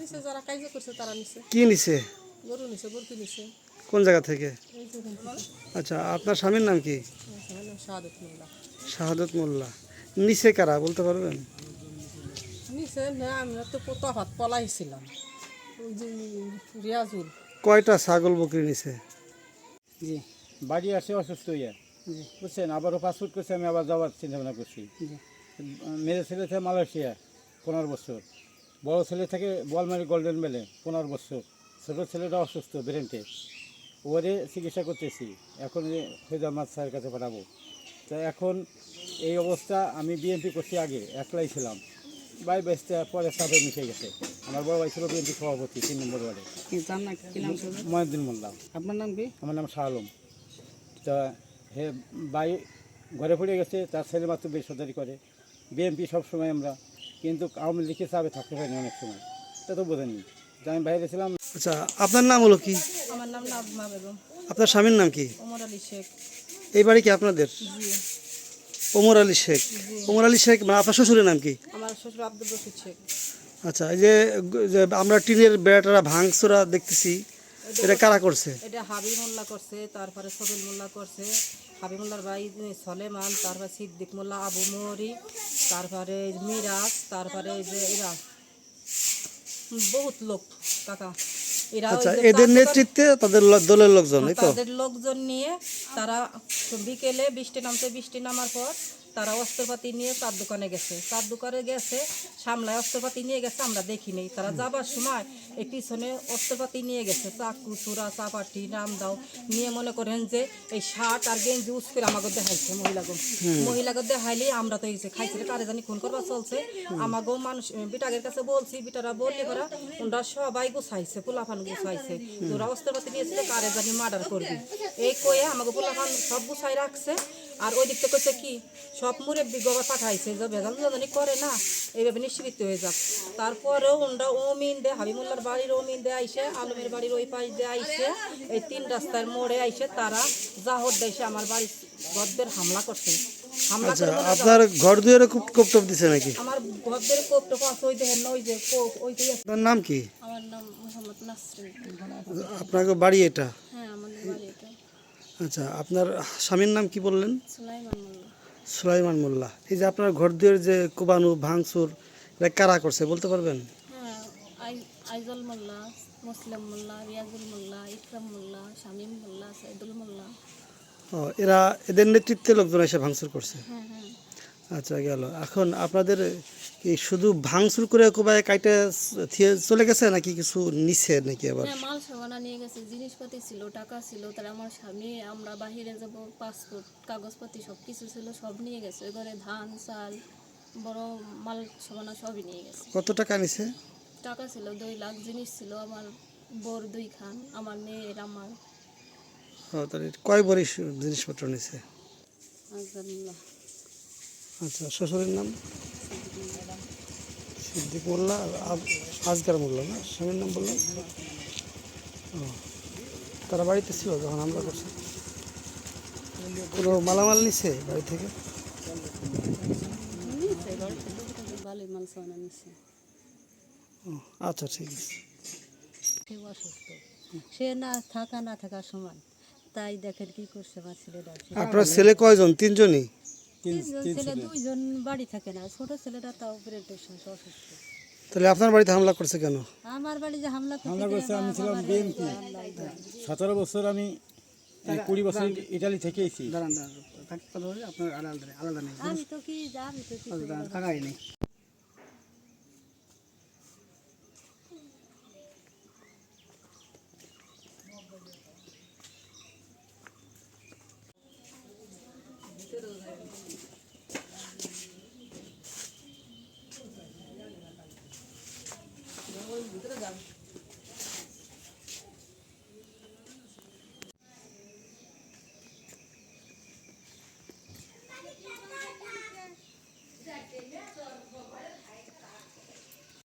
নিচে যারা কাজ করছে তারা নিচে কি নিছে? গরু নিচে গরু নিচে। কোন জায়গা থেকে? এই যে আচ্ছা, আপনার স্বামীর নাম কি? শাহাদত মোল্লা। শাহাদত মোল্লা। নিচে কারা বলতে পারবেন? নিচে না, আমি তো তফাত পলাইছিলাম। ওই যে রিয়াজুল। কয়টা ছাগল বকরি নিছে? জি, বাড়ি আসে অসুস্থ হইয়া, বুঝছেন। আবারও পাসপোর্ট করছে, আমি আবার যাওয়ার চিন্তা ভাবনা করছি। মেয়ে ছেলে থেকে মালয়েশিয়া 15 বছর, বড় ছেলে থেকে বলমারি গোল্ডেন বেলে 15 বছর, ছোটো ছেলেটা অসুস্থ ব্রেনটে, ওরে চিকিৎসা করতেছি। এখন ফৈজামাত স্যারের কাছে পাঠাবো। তা এখন এই অবস্থা, আমি বিএনপি করছি, আগে একলাই ছিলাম, ভাই বেসতে পরে সাথে মিশে গেছে। আমার বড় ভাই ছিল বিএনপি সভাপতি 3 নম্বর ওয়ার্ডে, মহিউদ্দিন মোল্লা। আপনার নাম কি? আমার নাম শাহ আলম। তা হে ভাই ঘরে পড়ে গেছে, তার ছেলে মাত্র বেসরকারি করে। বিএনপি সবসময় আমরা, কিন্তু আওয়ামী লীগের চাপে থাকতে পারিনি অনেক সময়, তা তো বোঝেননি। আমি বাইরে ছিলাম। আচ্ছা, আপনার নাম হলো কি? আমার নাম নাজমা বেগম। আপনার স্বামীর নাম কি? ওমর আলী শেখ। এই বাড়ি কি আপনাদের? জি। ওমর আলী শেখ। ওমর আলী শেখ মানে আপনার শ্বশুরের নাম কি? আমার শ্বশুর আব্দুল রশিদ শেখ। আচ্ছা, এই যে যে আমরা টিনের বেড়াটা ভাঙচুরা দেখতেছি, এটা কারা করছে? এটা হাবি মোল্লা করছে, তারপরে সদুল মোল্লা করছে, হাবি মোল্লার ভাই সলেমান, তারপরে সিদ্দিক মোল্লা, আবু মরি, তারপরে মিরাজ, তারপরে যে এরা বহুত লোক কাকা। এরা আচ্ছা, এদের নেতৃত্বে তাদের দলের লোকজন, এই তো? তাদের লোকজন নিয়ে তারা বিকেলে বৃষ্টি নামতে, বৃষ্টি নামার পর তারা অস্ত্রপাতি নিয়ে চার দোকানে গেছে, সামলায় অস্ত্রপাতি নিয়ে গেছে, আমরা দেখি নেই। তারা যাবার সময় এই পিছনে অস্ত্রপাতি নিয়ে গেছে, চাকু ছুরা চাপাটি নামদাও নিয়ে, মনে করেন যে এই শার্ট আর গেঞ্জি উস করে আমাকে দেখাইছে। মহিলাকে দেখাইলে আমরা তো এই যে খাইছে কারে জানি খুন করবার চলছে। আমাকেও মানুষ বিটাগের কাছে বলছি, বিটারা বললে করা ওরা সবাই গুছাইছে, পোলাফান গুছাইছে, ওরা অস্ত্রপাতি নিয়েছিল কারে জানি মার্ডার করবি এই কয়ে আমাকে পোলাফান সব গুছাই রাখছে। আর ওই দিকটা করছে কি সব মুরব্বী গোবর পাঠাইছে, যে ভেজাল জানি করে না এইভাবে নিশ্চিত হয়ে যাক। তারপরেও ওরা ওমিন দে, হাবিমুল্লার বাড়ির ওমিন দে আইসে, আলমের বাড়ির ওই পাশ দিয়ে আইসে, এই 3 রাস্তার মোড়ে আইসে তারা জাহর দেশে আমার বাড়ির গদ্দের হামলা করছে। হামলা করে আপনার ঘর দুয়ারে খুব কোপটোপ দিছে নাকি? আমার গদ্দের কোপটোপ আছে, ওই দেখেন ওই যে ওই যে। আপনার নাম কি? আমার নাম মোহাম্মদ নাসরিন। আপনার বাড়ি এটা? হ্যাঁ, আমাদের বাড়ি এটা। আচ্ছা, আপনার স্বামীর নাম কি বললেন? সুলাইমান মোল্লা। সুলাইমান মোল্লা। এই যে আপনার ঘর দুয়ারে যে কোবানু ভাঙচুর, এটা কারা করছে বলতে পারবেন? হ্যাঁ, আইজল মোল্লা, মুসলিম মোল্লা, রিয়াজুল মোল্লা, ইকরাম মোল্লা, শামীম মোল্লা, সাইদুল মোল্লা। ও, এরা এদের নেতৃত্বে লোকজন এসে ভাঙচুর করছে? হ্যাঁ হ্যাঁ। আচ্ছা, গেল। এখন আপনাদের কি শুধু ভাঙচুর করে কোবায় কাইটে চলে গেছে নাকি কিছু নিছে নাকি আবার? হ্যাঁ, মাল সামানা নিয়ে গেছে, জিনিসপাতি ছিল, টাকা ছিল। তারা আমার স্বামী, আমরা বাহিরে যাব, পাসপোর্ট কাগজপাতি সব কিছু ছিল, সব নিয়ে গেছে। ঘরে ধান চাল বড় মাল সামানা সবই নিয়ে গেছে। কত টাকা নিছে? টাকা ছিল 2 লাখ, জিনিস ছিল আমার বোর 2 খান, আমার মেয়ের আমার। ও, তাহলে কয় ভরি জিনিসপত্র নিছে? আজগার মোল্লা। আচ্ছা, শ্বশুরের নাম? সিদ্দিক মোল্লা আর আজগার মোল্লা, না? স্বামীর নাম বললেন? ও, তারা বাড়িতে ছিল যখন হামলা করছে? কোনো মালামাল নিছে বাড়ি থেকে? ভালোই মাল সামানা নিচ্ছে। ও, আচ্ছা, ঠিক আছে। সে অসুস্থ, সে না থাকা সমান। তাই দেখেন কি করছে আমার ছেলেটা। আপনার ছেলে কয়জন? 3জনই? 3জন ছেলে, 2জন বাড়ি থাকে না, ছোট ছেলেটা তাও ব্রেনের সমস্যা, অসুস্থ। তাহলে আপনার বাড়িতে হামলা করছে কেন? আমার বাড়ি যে হামলা করছে, আমি ছিলাম বিএনপি 17 বছর, আমি 20 বছর ইটালি থেকে এসেছি। আমি তো কি জানি তো কি